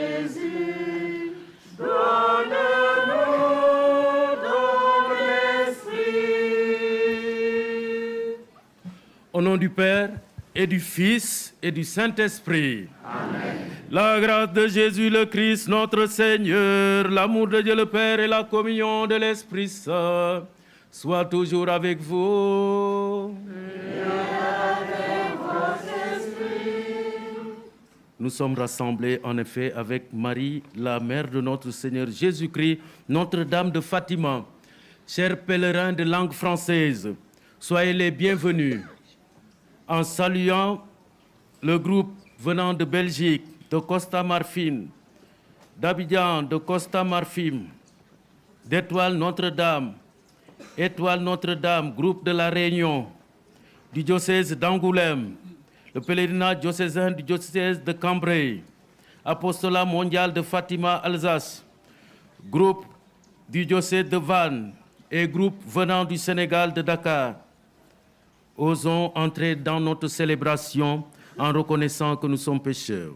Jésus, donne-nous ton esprit. Au nom du Père, et du Fils, et du Saint-Esprit. Amen. La grâce de Jésus le Christ, notre Seigneur, l'amour de Dieu le Père et la communion de l'Esprit Saint soient toujours avec vous. Et avec votre esprit. Nous sommes rassemblés en effet avec Marie, la mère de notre Seigneur Jésus-Christ, Notre-Dame de Fatima. Chers pèlerins de langue française, soyez les bienvenus. En saluant le groupe venant de Belgique, de Costa Marfim, d'Abidjan, de Costa Marfim, d'Étoile Notre-Dame, Étoile Notre-Dame, groupe de la Réunion, du diocèse d'Angoulême, le pèlerinage diocésain du diocèse de Cambrai, Apostolat mondial de Fatima, Alsace, groupe du diocèse de Vannes et groupe venant du Sénégal de Dakar. Osons entrer dans notre célébration en reconnaissant que nous sommes pécheurs.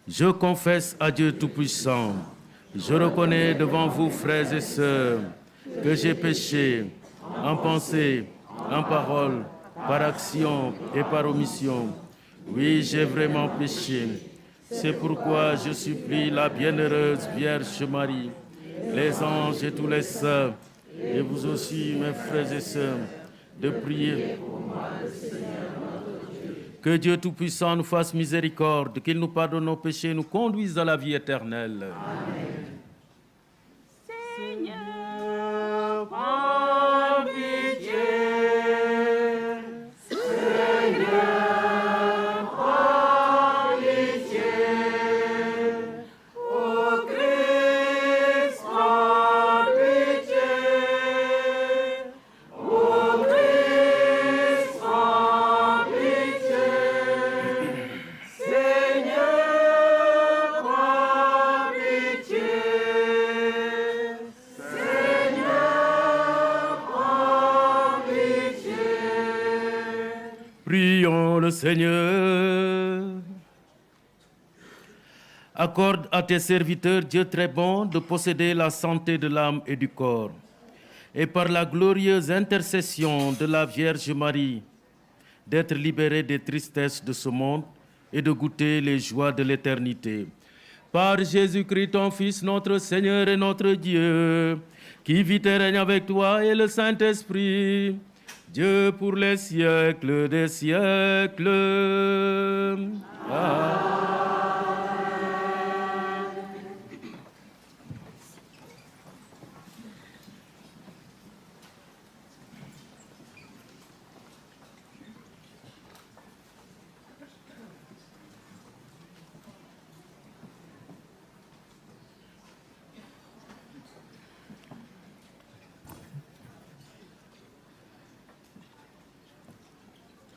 Je confesse à Dieu Tout-Puissant, je reconnais devant vous, frères et sœurs, que j'ai péché en pensée, en parole, par action et par omission. Oui, j'ai vraiment péché. C'est pourquoi je supplie la bienheureuse Vierge Marie, les anges et tous les saints, et vous aussi, mes frères et sœurs, de prier. Que Dieu Tout-Puissant nous fasse miséricorde, qu'il nous pardonne nos péchés, nous conduise à la vie éternelle. Amen. Seigneur, prends pitié. Seigneur, prends pitié. Ô Christ, prends pitié. Ô Christ, prends pitié. Seigneur, prends pitié. Seigneur, prends pitié. Prions le Seigneur. Accorde à tes serviteurs, Dieu très bon, de posséder la santé de l'âme et du corps, et par la glorieuse intercession de la Vierge Marie, d'être libérés des tristesses de ce monde et de goûter les joies de l'éternité. Par Jésus-Christ, ton Fils, notre Seigneur et notre Dieu, qui vit et règne avec toi et le Saint-Esprit, Dieu pour les siècles des siècles. Amen.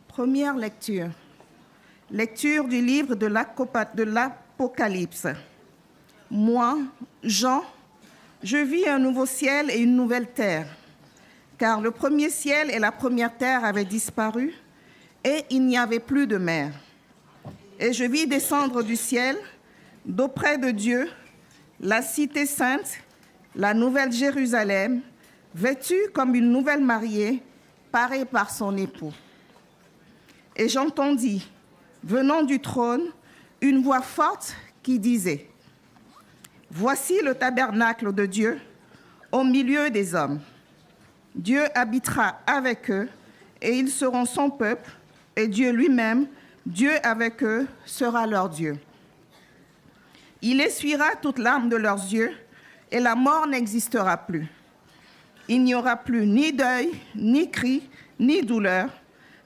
Première lecture. Lecture du livre de l'Apocalypse. Moi, Jean, je vis un nouveau ciel et une nouvelle terre, car le premier ciel et la première terre avaient disparu, et il n'y avait plus de mer. Et je vis descendre du ciel, d'auprès de Dieu, la cité sainte, la nouvelle Jérusalem, vêtue comme une nouvelle mariée, parée par son époux. Et j'entendis, venant du trône, une voix forte qui disait : Voici le tabernacle de Dieu au milieu des hommes. Dieu habitera avec eux, et ils seront son peuple, et Dieu lui-même, Dieu avec eux, sera leur Dieu. Il essuiera toute larme de leurs yeux, et la mort n'existera plus. Il n'y aura plus ni deuil, ni cri, ni douleur,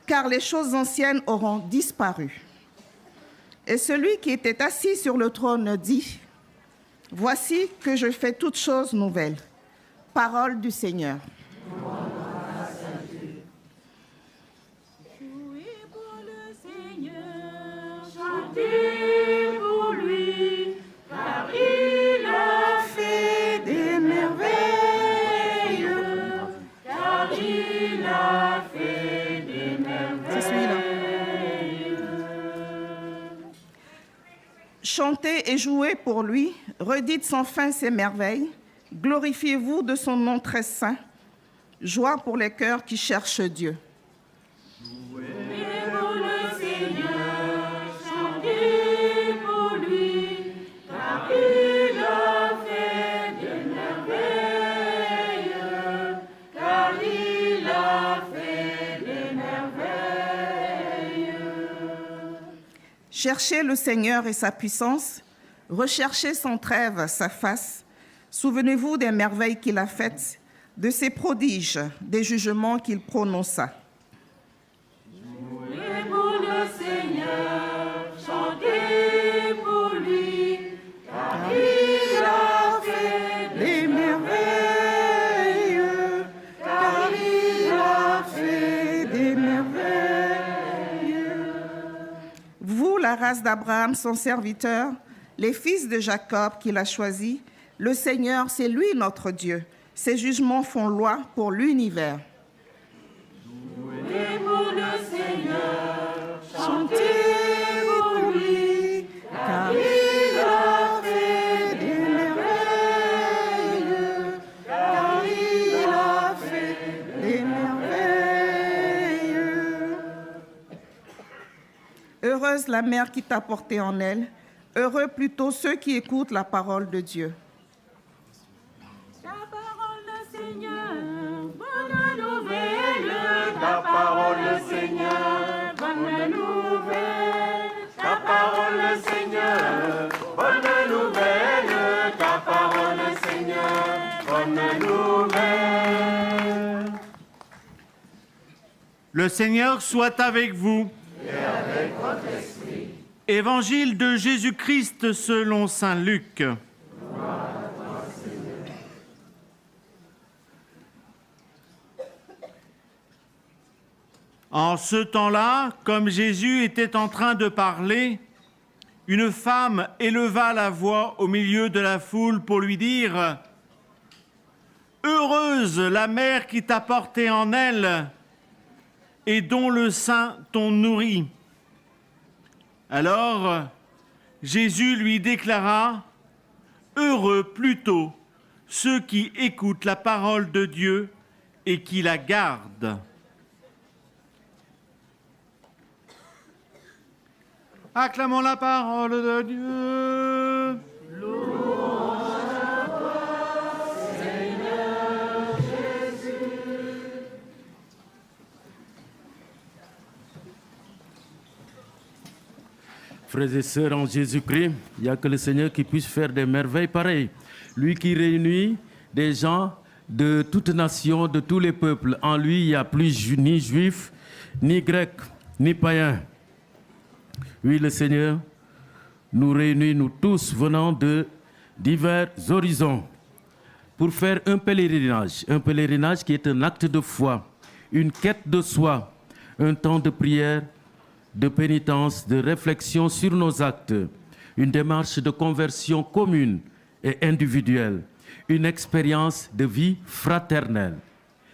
car les choses anciennes auront disparu. Et celui qui était assis sur le trône dit : Voici que je fais toutes choses nouvelles. Parole du Seigneur. Jouez pour le Seigneur, chantez pour lui, car il a fait des merveilles, car il a fait des merveilles. C'est celui-là. Chantez et jouez pour lui, redites sans fin ses merveilles, glorifiez-vous de son nom très saint, joie pour les cœurs qui cherchent Dieu. Louez-vous le Seigneur, chantez pour lui, car il a fait des merveilles, car il a fait des merveilles. Cherchez le Seigneur et sa puissance, recherchez sans trêve sa face, souvenez-vous des merveilles qu'il a faites, de ses prodiges, des jugements qu'il prononça. Louez-vous le Seigneur, chantez pour lui, car il a fait Des merveilles, car il a fait des merveilles. Vous, la race d'Abraham, son serviteur, les fils de Jacob qu'il a choisis, le Seigneur, c'est lui notre Dieu. Ses jugements font loi pour l'univers. Louez-vous le Seigneur, Chantez pour lui, car il a fait des merveilles, car il a fait des merveilles. Heureuse la mère qui t'a porté en elle, heureux plutôt ceux qui écoutent la parole de Dieu. ta parole, Seigneur, bonne nouvelle, ta parole, Seigneur, bonne nouvelle, ta parole, Seigneur, bonne nouvelle, ta parole, Seigneur, bonne nouvelle. Le Seigneur soit avec vous. Et avec votre esprit. Évangile de Jésus-Christ selon saint Luc. En ce temps-là, comme Jésus était en train de parler, une femme éleva la voix au milieu de la foule pour lui dire « Heureuse la mère qui t'a porté en elle et dont le sein t'ont nourri. » Alors, Jésus lui déclara « Heureux plutôt ceux qui écoutent la parole de Dieu et qui la gardent. » Acclamons la parole de Dieu. Frères et sœurs en Jésus-Christ, il n'y a que le Seigneur qui puisse faire des merveilles pareilles. Lui qui réunit des gens de toutes nations, de tous les peuples. En lui, il n'y a plus ni juifs, ni grecs, ni païens. Oui, le Seigneur nous réunit, nous tous, venant de divers horizons, pour faire un pèlerinage qui est un acte de foi, une quête de soi, un temps de prière, de pénitence, de réflexion sur nos actes, une démarche de conversion commune et individuelle, une expérience de vie fraternelle.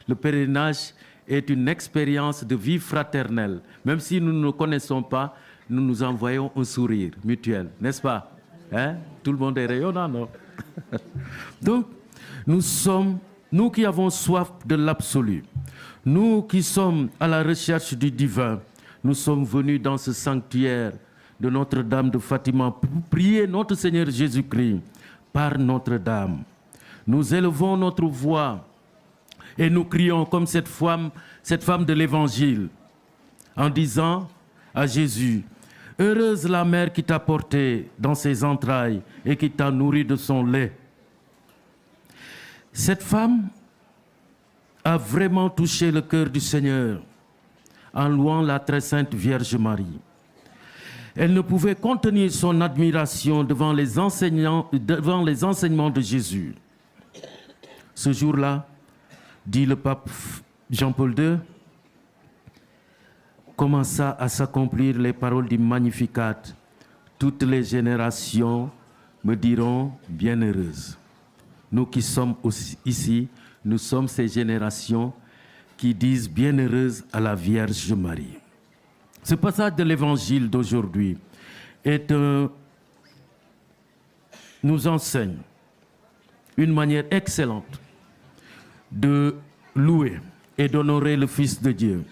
Le pèlerinage est une expérience de vie fraternelle. Même si nous ne nous connaissons pas, nous nous envoyons un sourire mutuel, n'est-ce pas? Hein? Tout le monde est rayonnant, non? Donc, nous qui avons soif de l'absolu, nous qui sommes à la recherche du divin, nous sommes venus dans ce sanctuaire de Notre-Dame de Fatima pour prier notre Seigneur Jésus-Christ par Notre-Dame. Nous élevons notre voix et nous crions comme cette femme de l'Évangile en disant à Jésus, « Heureuse la mère qui t'a porté dans ses entrailles et qui t'a nourri de son lait. » Cette femme a vraiment touché le cœur du Seigneur en louant la très sainte Vierge Marie. Elle ne pouvait contenir son admiration devant les enseignements de Jésus. Ce jour-là, dit le pape Jean-Paul II, commença à s'accomplir les paroles du Magnificat. Toutes les générations me diront bienheureuse. Nous qui sommes aussi ici, nous sommes ces générations qui disent bienheureuse à la Vierge Marie. Ce passage de l'Évangile d'aujourd'hui est un nous enseigne une manière excellente de louer et d'honorer le Fils de Dieu.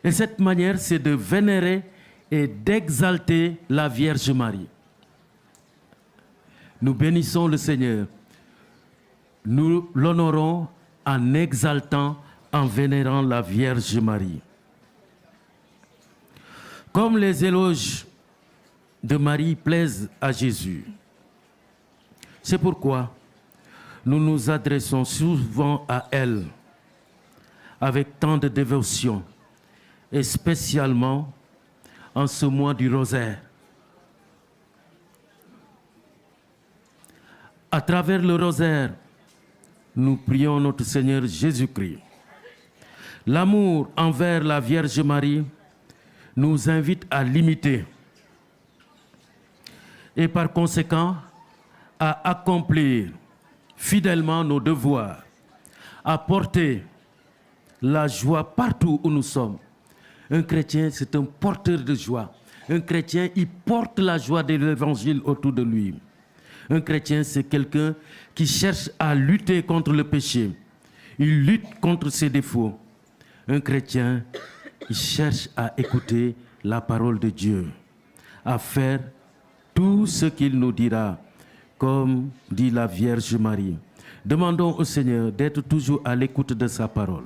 Et cette manière, c'est de vénérer et d'exalter la Vierge Marie. Nous bénissons le Seigneur. Nous l'honorons en exaltant, en vénérant la Vierge Marie. Comme les éloges de Marie plaisent à Jésus, c'est pourquoi nous nous adressons souvent à elle avec tant de dévotion, et spécialement en ce mois du rosaire. À travers le rosaire, nous prions notre Seigneur Jésus-Christ. L'amour envers la Vierge Marie nous invite à l'imiter et par conséquent à accomplir fidèlement nos devoirs, à porter la joie partout où nous sommes. Un chrétien, c'est un porteur de joie. Un chrétien, il porte la joie de l'évangile autour de lui. Un chrétien, c'est quelqu'un qui cherche à lutter contre le péché. Il lutte contre ses défauts. Un chrétien, il cherche à écouter la parole de Dieu, à faire tout ce qu'il nous dira, comme dit la Vierge Marie. Demandons au Seigneur d'être toujours à l'écoute de sa parole,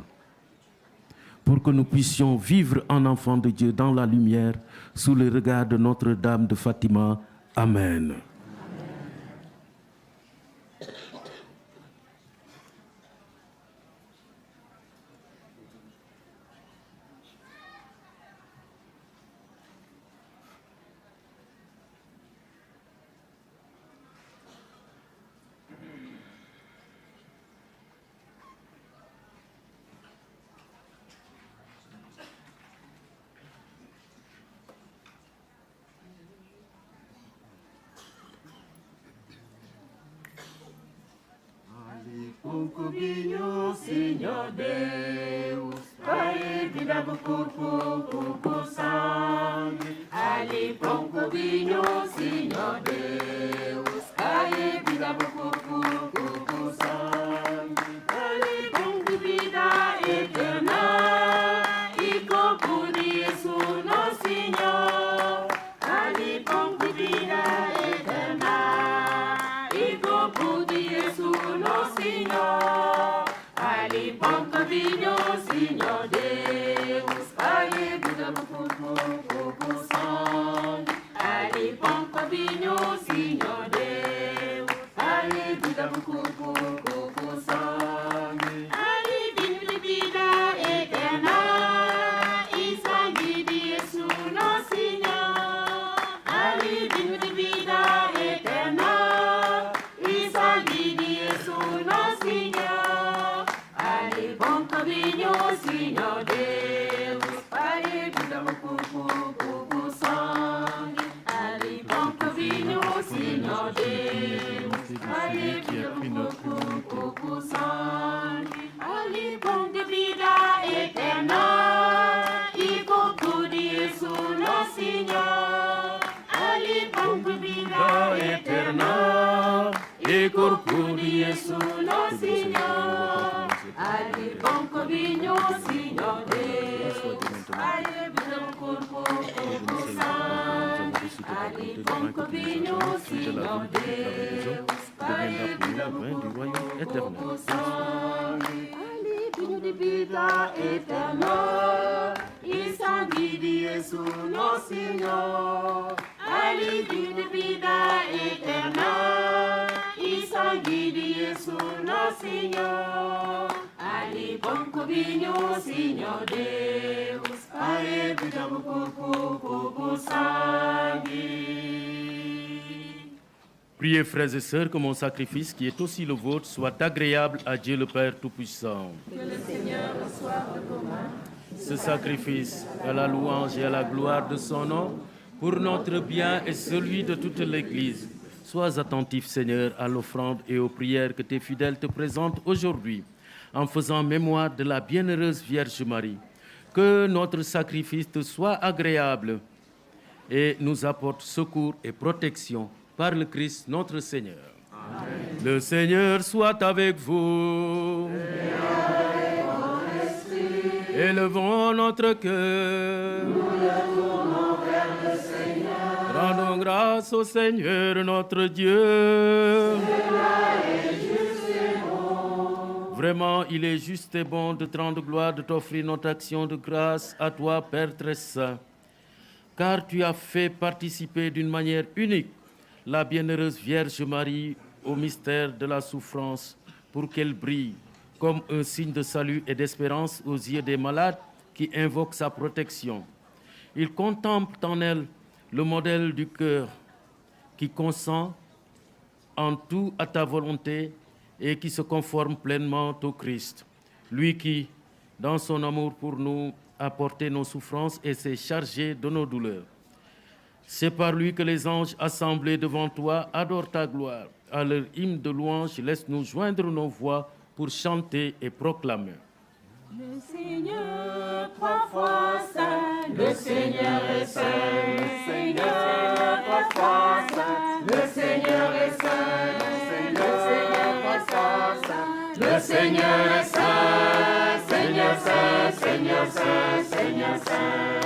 pour que nous puissions vivre en enfants de Dieu dans la lumière, sous le regard de Notre-Dame de Fatima. Amen. Concubinho, Senhor Deus, Pai de dava corpo sangue. Ali concubinho, Senhor Deus, Pai de dava corpo sangue. Ali com vida eterna e corpo de Jesus, nosso Senhor. Ali com vida eterna e corpo de Jesus, nosso Senhor. Ali concubinho, Senhor Deus, Pai de dava corpo sangue. Ali concubinho, Senhor Deus, Pai de dava corpo sangue. Ali vinho de vida eterna e sangue de Jesus, nosso Senhor. Ali vinho de vida eterna e sangue de Jesus, nosso Senhor. Ali concubinho, Senhor Deus, Pai de dava corpo sangue. Ali concubinho, Senhor Deus, Pai de dava corpo sangue. Ali pão de vida eterna e corpo de Jesus, nosso Senhor. Ali pão de vida eterna et corpo de Jesus, nosso Senhor. Ali concubinho, Senhor Deus, Pai de dava corpo sangue. Ali concubinho, Senhor Deus, Pai de dava corpo sangue. Ali vinho de vida eterna e sangue de Jesus, nosso Senhor. Ali vinho de vida eterna e sangue de Jesus, nosso Senhor. Ali concubinho, Senhor Deus, Pai de dava corpo sangue. Priez, frères et sœurs, que mon sacrifice, qui est aussi le vôtre, soit agréable à Dieu le Père Tout-Puissant. Que le Seigneur reçoive vos mains. Ce sacrifice à la louange et à la gloire de son nom, pour notre bien et celui de toute l'Église. Sois attentif, Seigneur, à l'offrande et aux prières que tes fidèles te présentent aujourd'hui, en faisant mémoire de la bienheureuse Vierge Marie. Que notre sacrifice te soit agréable et nous apporte secours et protection par le Christ notre Seigneur. Amen. Le Seigneur soit avec vous. Et avec ton esprit. Élevons notre cœur. Nous le tournons vers le Seigneur. Rendons grâce au Seigneur notre Dieu. Cela est juste et bon. Vraiment, il est juste et bon de te rendre gloire, de t'offrir notre action de grâce à toi, Père très saint. Car tu as fait participer d'une manière unique la bienheureuse Vierge Marie au mystère de la souffrance, pour qu'elle brille comme un signe de salut et d'espérance aux yeux des malades qui invoquent sa protection. Ils contemplent en elle le modèle du cœur qui consent en tout à ta volonté et qui se conforme pleinement au Christ, lui qui, dans son amour pour nous, a porté nos souffrances et s'est chargé de nos douleurs. C'est par lui que les anges assemblés devant toi adorent ta gloire. À leur hymne de louange, laisse-nous joindre nos voix pour chanter et proclamer. Le Seigneur, trois fois saint, le Seigneur est saint, le Seigneur, trois fois saint, le Seigneur est saint, le Seigneur, trois fois saint, le Seigneur est saint, Seigneur saint, Seigneur saint, Seigneur saint.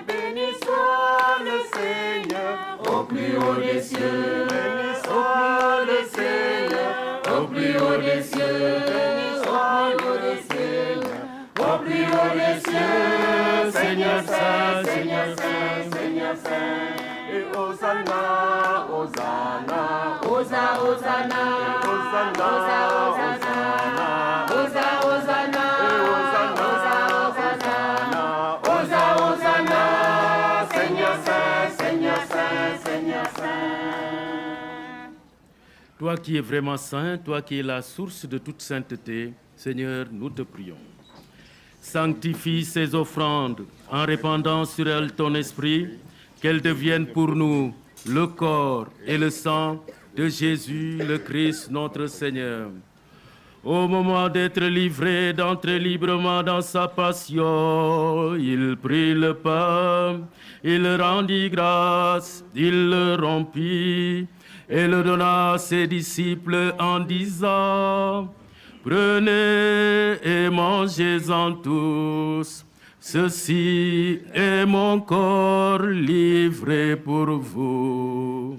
Béni soit le Seigneur au plus haut des cieux, béni soit le Seigneur au plus haut des cieux, béni soit le Seigneur au plus haut des cieux, Seigneur saint, Seigneur saint, Seigneur saint. Et Hosanna, Hosanna, Hosanna, Hosanna, Hosanna, Hosanna, Hosanna, Hosanna, Hosanna, Hosanna, Hosanna, Seigneur saint, Seigneur saint, Seigneur saint. Toi qui es vraiment saint, toi qui es la source de toute sainteté, Seigneur, nous te prions. Sanctifie ces offrandes en répandant sur elles ton esprit, qu'elles deviennent pour nous le corps et le sang de Jésus, le Christ, notre Seigneur. Au moment d'être livré, d'entrer librement dans sa passion, il prit le pain, il rendit grâce, il le rompit et le donna à ses disciples en disant: prenez et mangez-en tous, ceci est mon corps livré pour vous.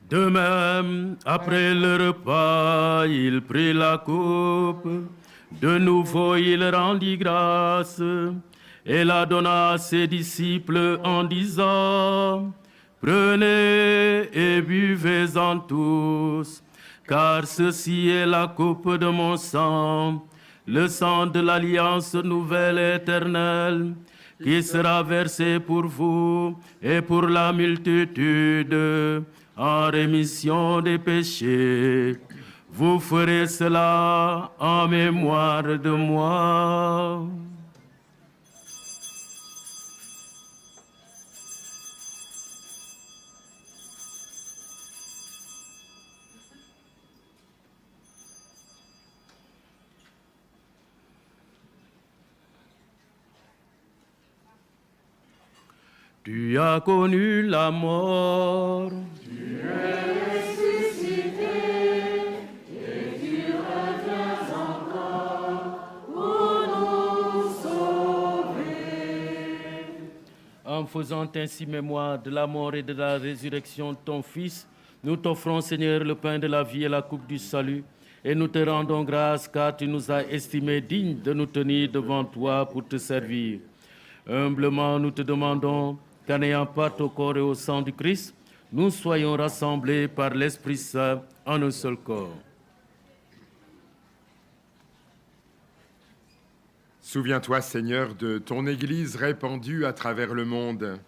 De même, après le repas, il prit la coupe. De nouveau, il rendit grâce et la donna à ses disciples en disant: prenez et buvez-en tous, car ceci est la coupe de mon sang, le sang de l'alliance nouvelle et éternelle, qui sera versé pour vous et pour la multitude en rémission des péchés. Vous ferez cela en mémoire de moi. Tu as connu la mort. Tu es ressuscité et tu reviens encore pour nous sauver. En faisant ainsi mémoire de la mort et de la résurrection de ton Fils, nous t'offrons, Seigneur, le pain de la vie et la coupe du salut, et nous te rendons grâce car tu nous as estimés dignes de nous tenir devant toi pour te servir. Humblement, nous te demandons qu'en ayant part au corps et au sang du Christ, nous soyons rassemblés par l'Esprit Saint en un seul corps. Souviens-toi, Seigneur, de ton Église répandue à travers le monde.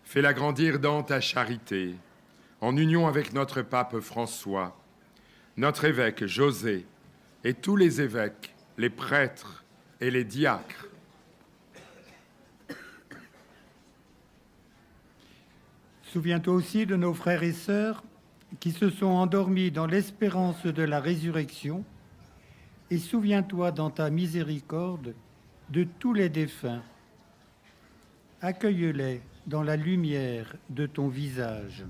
Fais-la grandir dans ta charité, en union avec notre pape François, notre évêque José et tous les évêques, les prêtres et les diacres. Souviens-toi aussi de nos frères et sœurs qui se sont endormis dans l'espérance de la résurrection, et souviens-toi dans ta miséricorde de tous les défunts. Accueille-les dans la lumière de ton visage.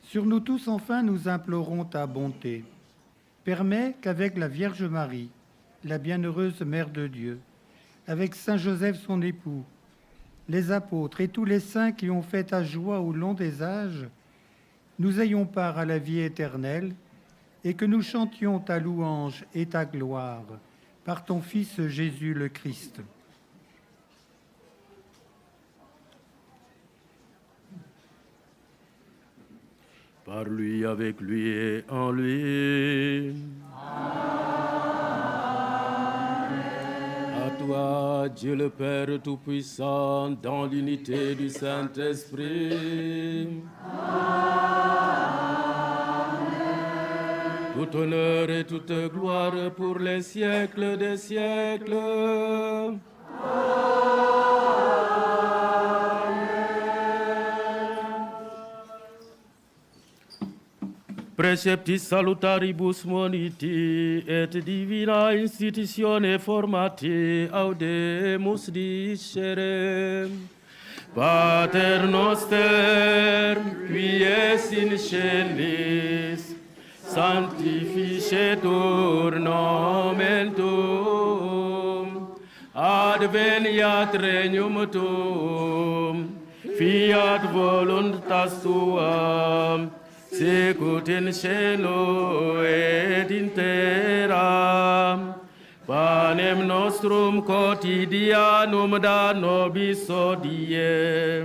Sur nous tous, enfin, nous implorons ta bonté. Permets qu'avec la Vierge Marie, la bienheureuse Mère de Dieu, avec Saint Joseph son époux, les apôtres et tous les saints qui ont fait ta joie au long des âges, nous ayons part à la vie éternelle et que nous chantions ta louange et ta gloire par ton Fils Jésus le Christ. Par lui, avec lui et en lui. À toi, Dieu le Père Tout-Puissant, dans l'unité du Saint-Esprit. Tout honneur et toute gloire pour les siècles des siècles. Preceptis salutaribus moniti et divina institutione formati audemus dicere. Pater noster, qui es in celis, sanctificetur nomen tuum, adveniat regnum tuum, fiat voluntas tuam, sicut in cielo et in terra. Panem nostrum quotidianum da nobis hodie,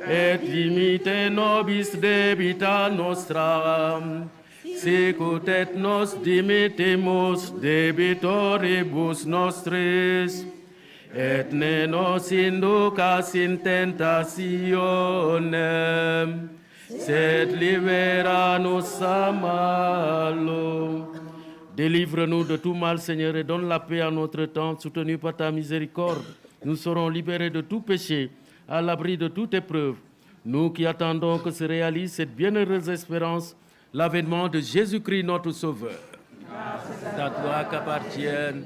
et dimite nobis debita nostra, sicut et nos dimittimus debitoribus nostris, et ne nos inducas in tentationem, sed libera-nos a malo. Délivre-nous de tout mal, Seigneur, et donne la paix à notre temps, soutenu par ta miséricorde. Nous serons libérés de tout péché, à l'abri de toute épreuve. Nous qui attendons que se réalise cette bienheureuse espérance, l'avènement de Jésus-Christ, notre Sauveur. C'est à toi qu'appartiennent.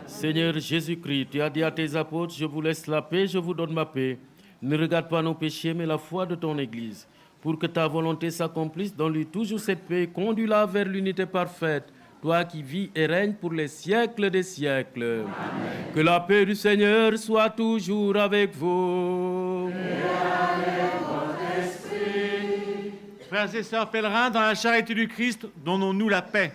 Seigneur Jésus-Christ, tu as dit à tes apôtres, je vous laisse la paix, je vous donne ma paix. Ne regarde pas nos péchés, mais la foi de ton Église. Pour que ta volonté s'accomplisse, donne-lui toujours cette paix, conduis-la vers l'unité parfaite, toi qui vis et règnes pour les siècles des siècles. Amen. Que la paix du Seigneur soit toujours avec vous. Et avec votre esprit. Frères et sœurs pèlerins, dans la charité du Christ, donnons-nous la paix.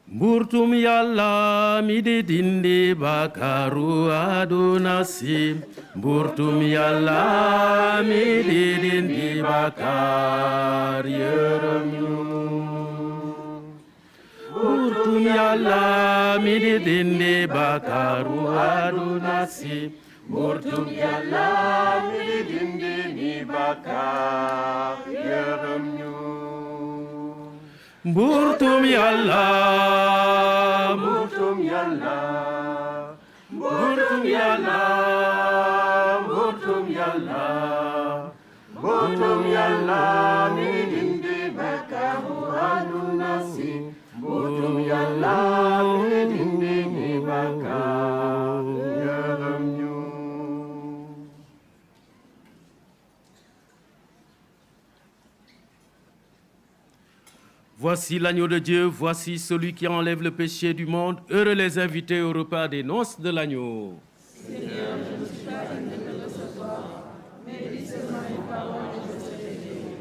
Murtum yalla midi dindi bakaru adunasi. Murtum yalla midi dindi bakar yeremyu. Murtum yalla midi dindi bakaru adunasi. Murtum yalla midi dindi bakar yeremyu. Murtum yalla, murtum yalla, murtum yalla, murtum yalla, murtum yalla, midindi bakaru adunasi. Murtum yalla, midindi bakaru yeremyu. Voici l'agneau de Dieu, voici celui qui enlève le péché du monde. Heureux les invités au repas des noces de l'agneau. Seigneur, je ne suis pas digne de te recevoir, mais dis seulement une parole et je serai guéri.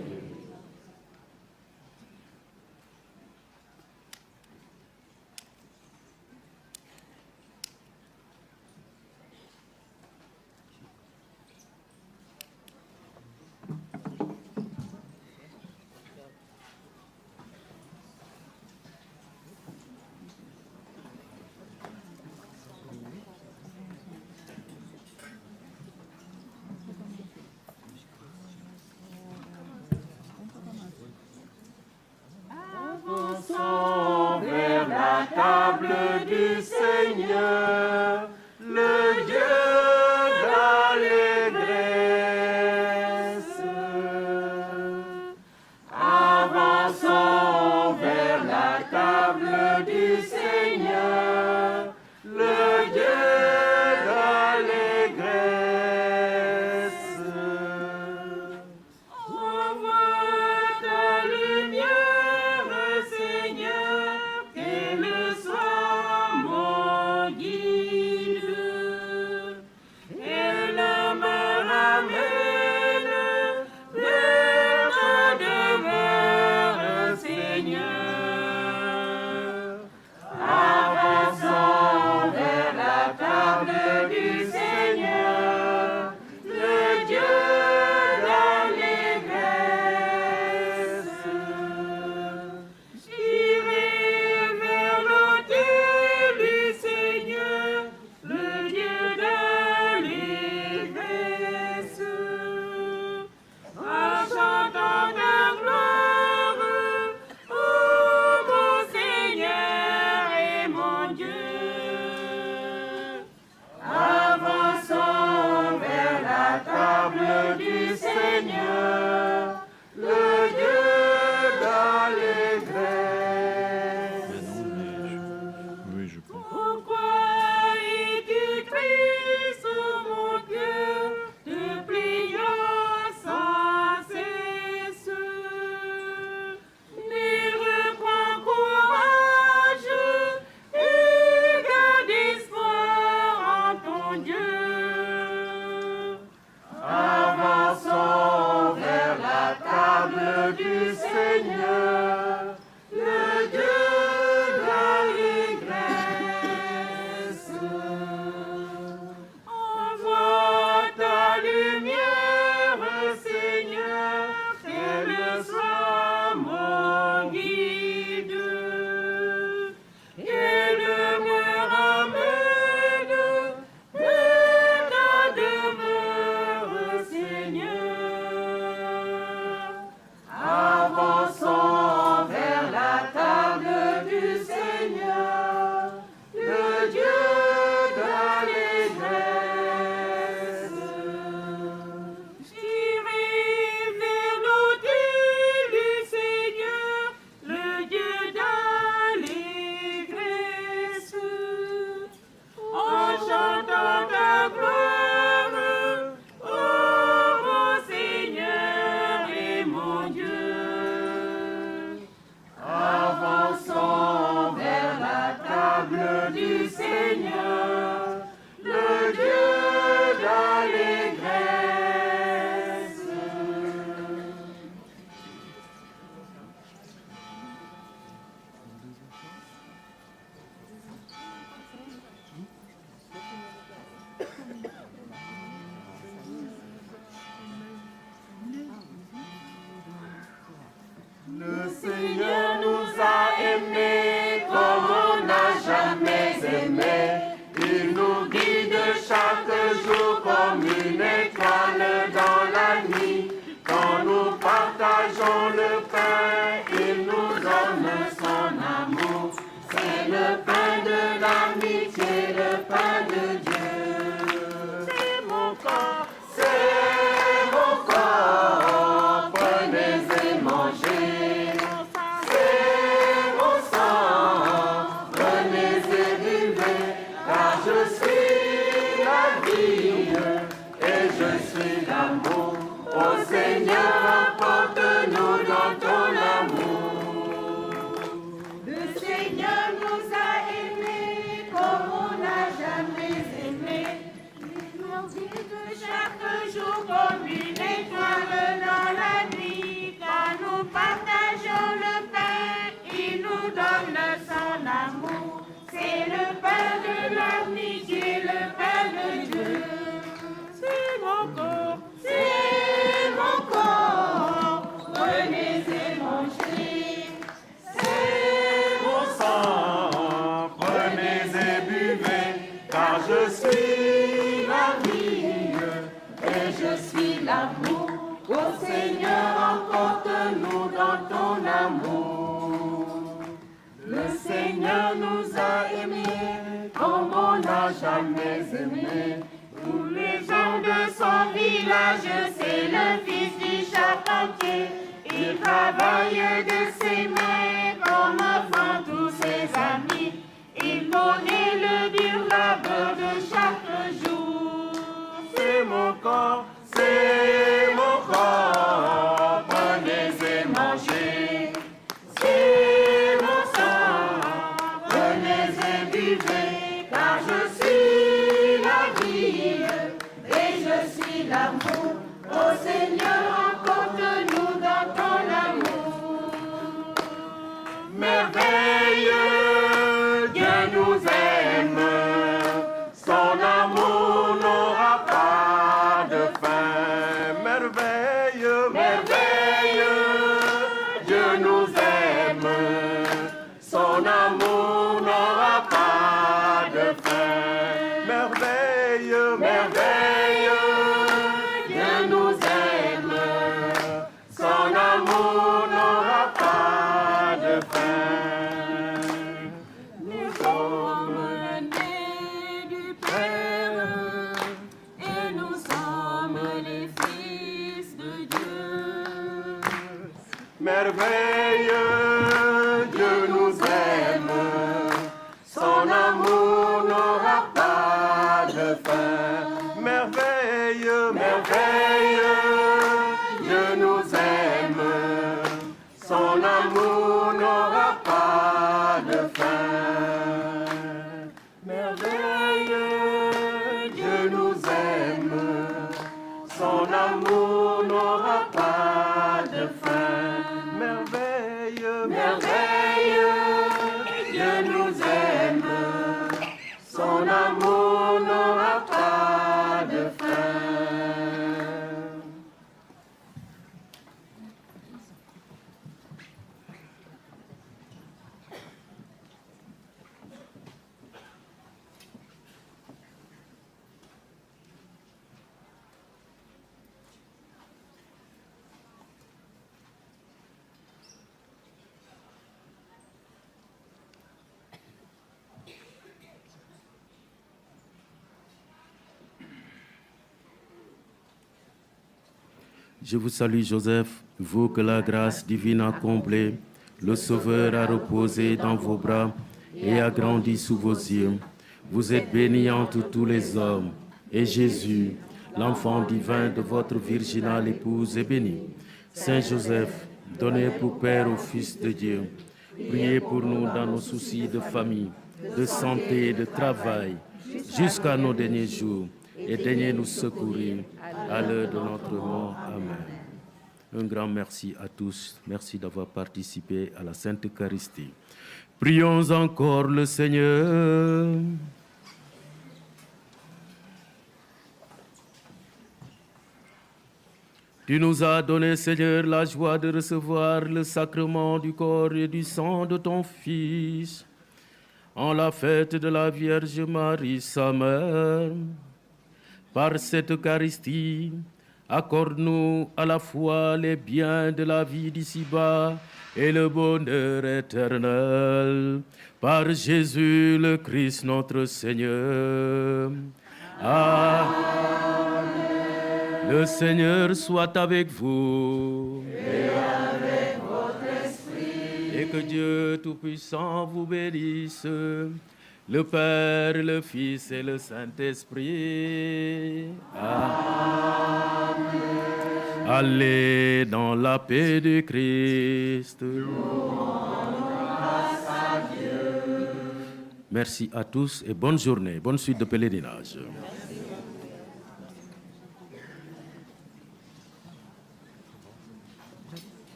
tout comme une étoile dans la nuit. Quand nous partageons le pain, il nous donne son amour. C'est le pain de l'amitié, le pain de Dieu. C'est mon corps, prenez et mangez. C'est mon sang, prenez et buvez, car je suis la vie et je suis l'amour. Ô Seigneur, emporte-nous dans ton amour. Le Seigneur nous a aimés comme on n'a jamais aimé. Tous les gens de son village, c'est le fils du charpentier. Il travaille de ses mains comme font tous ses amis. Il connaît le dur labeur de chaque jour. C'est mon corps, prenez et mangez. C'est mon sang, prenez et buvez, car je suis la vie et je suis l'amour. Ô Seigneur, emporte-nous dans ton amour. Merveilleux, Dieu nous aime, son amour n'aura pas de fin. Merveilleux, Dieu nous aime, son amour n'aura pas de fin. Merveilleux, Dieu nous aime, son amour n'aura pas de fin. Nous sommes nés du Père et nous sommes les fils de Dieu. Merveilleux, Dieu nous aime, son amour n'aura pas de fin. Merveilleux, Dieu nous aime, son amour n'aura pas de fin. Merveilleux, Dieu nous aime, son amour n'aura pas de fin. Merveilleux, Dieu nous aime, son amour n'aura pas de fin. Je vous salue Joseph, vous que la grâce divine a comblé, le Sauveur a reposé dans vos bras et a grandi sous vos yeux. Vous êtes bénie entre tous les hommes, et Jésus, l'enfant divin de votre virginale épouse, est béni. Saint Joseph, donnez pour Père au Fils de Dieu, priez pour nous dans nos soucis de famille, de santé et de travail, jusqu'à nos derniers jours, et daignez nous secourir à l'heure de notre mort. Amen. Un grand merci à tous. Merci d'avoir participé à la Sainte Eucharistie. Prions encore le Seigneur. Tu nous as donné, Seigneur, la joie de recevoir le sacrement du corps et du sang de ton Fils, en la fête de la Vierge Marie, sa mère. Par cette Eucharistie, accorde-nous à la fois les biens de la vie d'ici-bas et le bonheur éternel. Par Jésus le Christ notre Seigneur. Amen. Le Seigneur soit avec vous. Et avec votre esprit. Et que Dieu Tout-Puissant vous bénisse, le Père, le Fils et le Saint-Esprit. Amen. Allez dans la paix du Christ. Merci à tous et bonne journée, bonne suite de pèlerinage.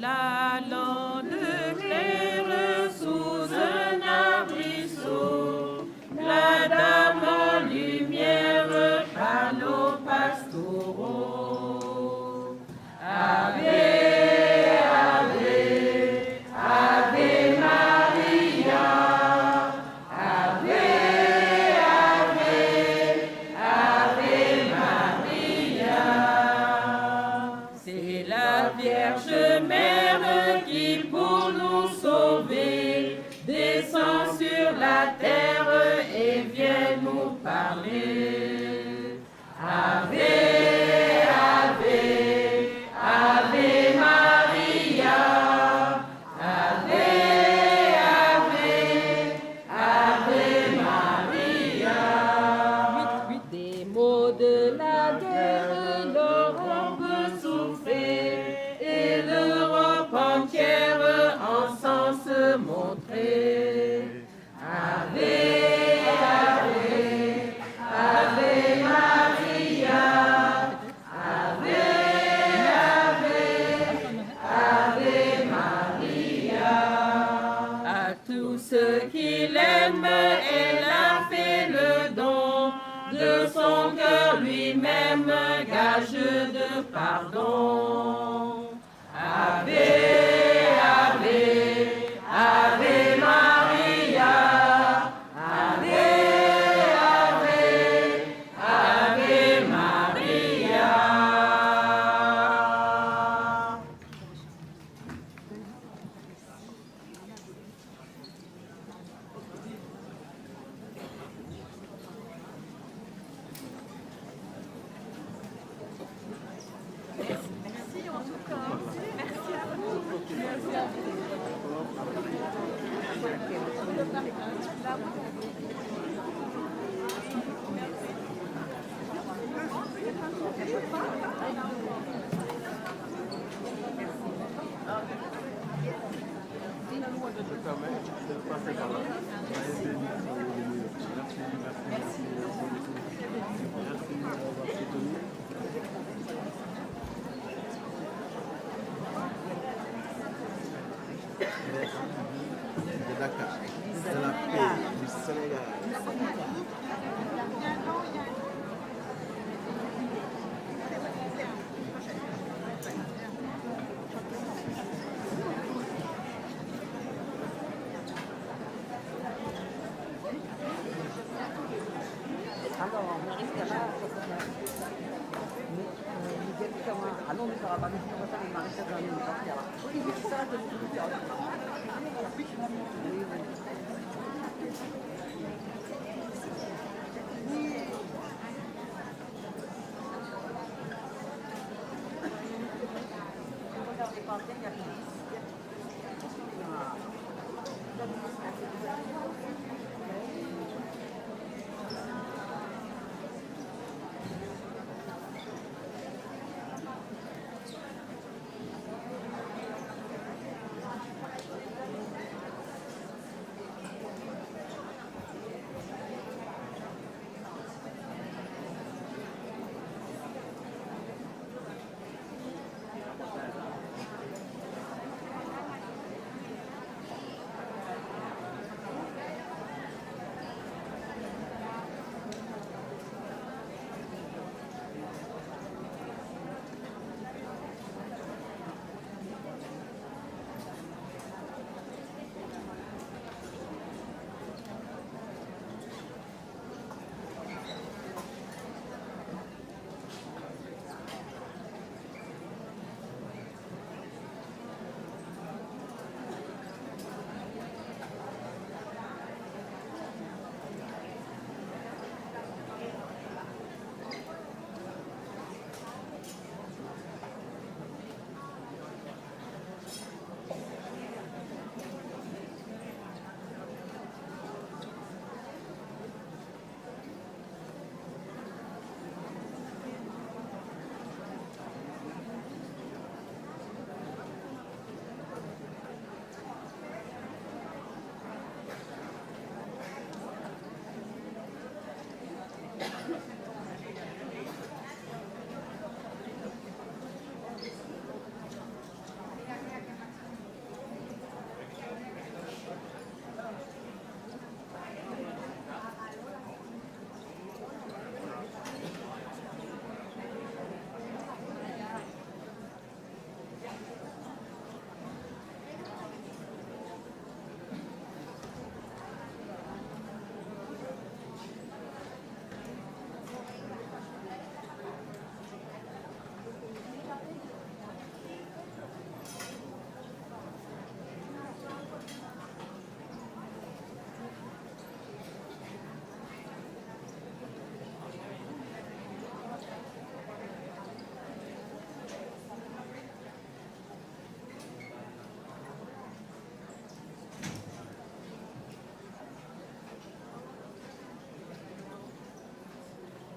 la lande claire sous un arbrisseau, la dame en lumière par nos pastoraux. Ave, Ave, Ave Maria, Ave, Ave, Ave Maria. C'est la Vierge Mère qui pour nous sauver descend sur la terre et vient nous parler. Ave, Ave, Ave Maria, Ave, Ave, Ave Maria. Des mots de la guerre, l'Europe souffrait et l'Europe entière en sang se montrait. Ave, Ave, Ave Maria, Ave, Ave, Ave Maria. À tous ceux qui l'aiment, elle a fait le don de son cœur lui-même, gage de pardon. Ave, Ave, Ave Maria, Ave, Ave, Ave Maria. de Dakar, de la paix du Sénégal. Alors, on arrive là, mais directement, allons nous faire abattre, on va faire les marécages dans les marécages. Oui, mais ça, je vais vous dire. Oui, oui.